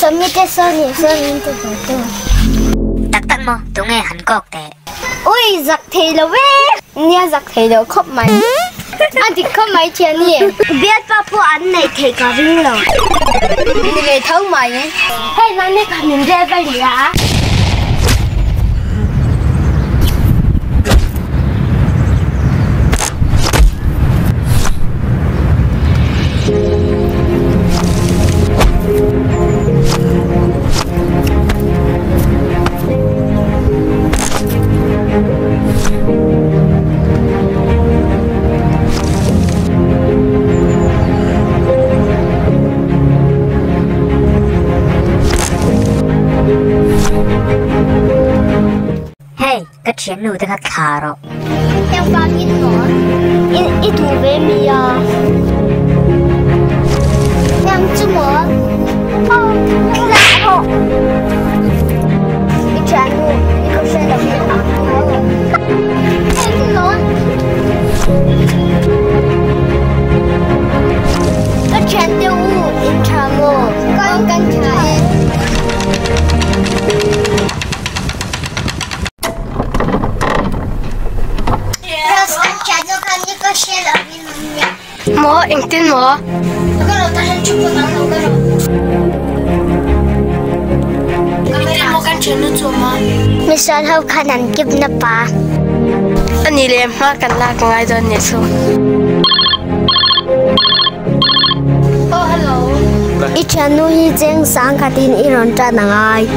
Sớm như thế sao nhỉ? Sớm như thế phải tôi. Tắc tắc mò, tôi nghe Hàn Quốc thế. Ôi, giặc thì là bé. Nha giặc thì là khóc mày. Anh thì khóc mày chuyện nhỉ? Biết ba phụ anh này thì có riêng rồi. Người thấu mày ấy. Hay là này cả mình ra đây hả? Cái chuyện nuôi tới cái khá rồi. Em bao nhiêu nữa? Ít thủ về mi à? Em chưa mở. Không lạ đâu. Ít chuyện nuôi, ít câu chuyện đặc biệt à? Em chưa nói. Cái chuyện tiêu u, ít chuyện nuôi. Con cần chạy. Mo, anh tin mo. Misan hau kanan kip na pa. Ani lem ma kan la kan ai don yeso. Oh hello. Ichanu hi jeng sang khatin iron ta nangai.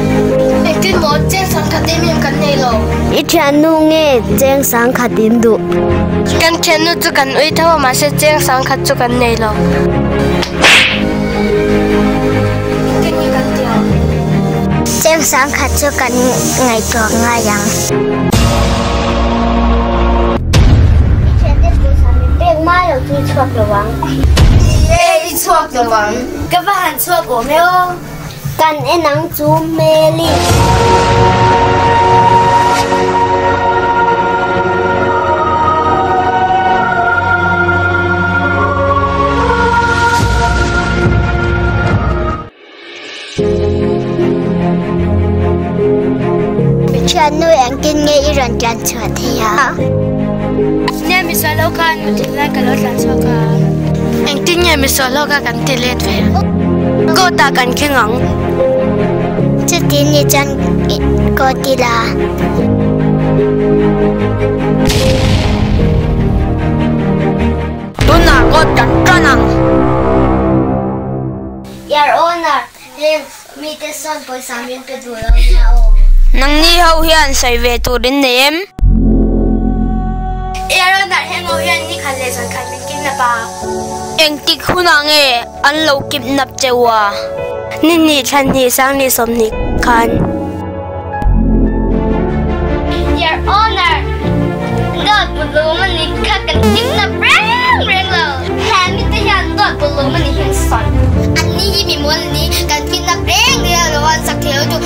Anh tin mo jeng sang khatin mi kan nei lo. Ichanu nge jeng sang khatin du. Kan chenu chu kan ui thaw ma se jeng sang khat chu kan nei lo. Jeng sang khat chu kan ngai to ngai yang. Beng mai lo chu chuak lo wang. Ye chuak lo wang. Ka ba han chuak go meo. Kan enang chu meli. Chuyện nuôi anh kinh nghe iron chan chua thì hả? Nè mi sa lo kan mi tin la ka lo tlan so ka. Anh tin nghe mi sa lo ka kan ti let ve. Cô ta kan khengang. Chứ tin như chan cô ti la. Tu na ko tan tanang. Your owner, mi te son poi samin pe du lo na o. Nang ni hau hian sai ve tu din nem. Ero na hengo hian ni khale son khan min kin na pa. Eng tik huna nge an lo kip nap chewa. Ni chan ni sang ni som ni khan. Your owner, dot bulu man ni kha kan kin na reng lo. Ha mi te hian dot bulu man ni hian son. An ni hi mi mon ni kan kin na reng lo an sak theo tu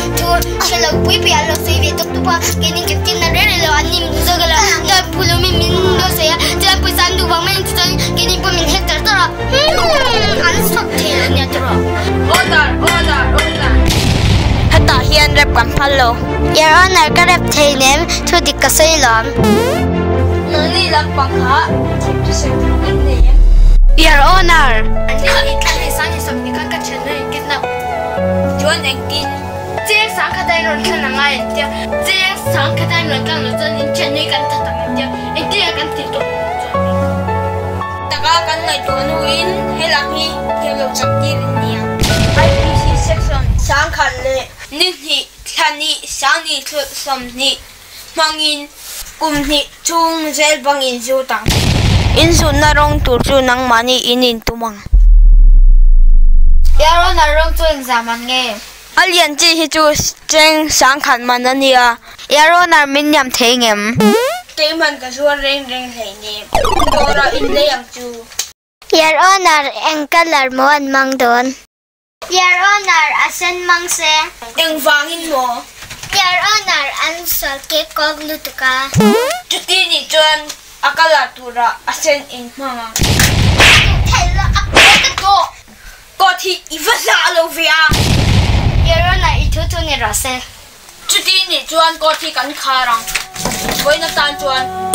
chelo pui pi alo sui ve tok tu pa kening kin na reng lo an ni mu zo gala. Dot bulu min do se ya. Ja pui san du bang men tu kening pu min hektar tara. An sak theo ni tara. Order. Hata hian rep kan phalo. Your owner ka rep thei nem thu dik ka sei lam. Nani lam pang ha. Tu se tu ni. Your honor. Ani kan ni sang ni sam ni kan ka chen nei kin na. Chuan eng kin. Jeng sang ka dai ron kan na ngai tia. Jeng sang ka dai ron kan lo chen ni chen nei kan ta ta tia. Ei tia kan ti to. Taka kan ngai tu nuin helang hi thelo chak ti nia. IPC section sang khan le ni hi thani sang ni thu som ni mangin kum ni chung zel bangin zu tang. In su na rong tu chu nang mani inin tumang. Yaro na rong tu exam an nge. Alian chi hi chu cheng sang khan man ania. Yaro na min nyam thei ngem. Te man ka su reng thei ni. Tora in le yang chu. Your honor ang color mo an mang don. Your honor asen mang se. Eng wangin mo. Your honor an sol ke kog lutuka. Chuti ni chuan akala tura asen in mama. Hello, ako to. Ko thi iwasa lo via. rõ xe chút đi nè chuan có thì cắn khá răng với nó tan chuan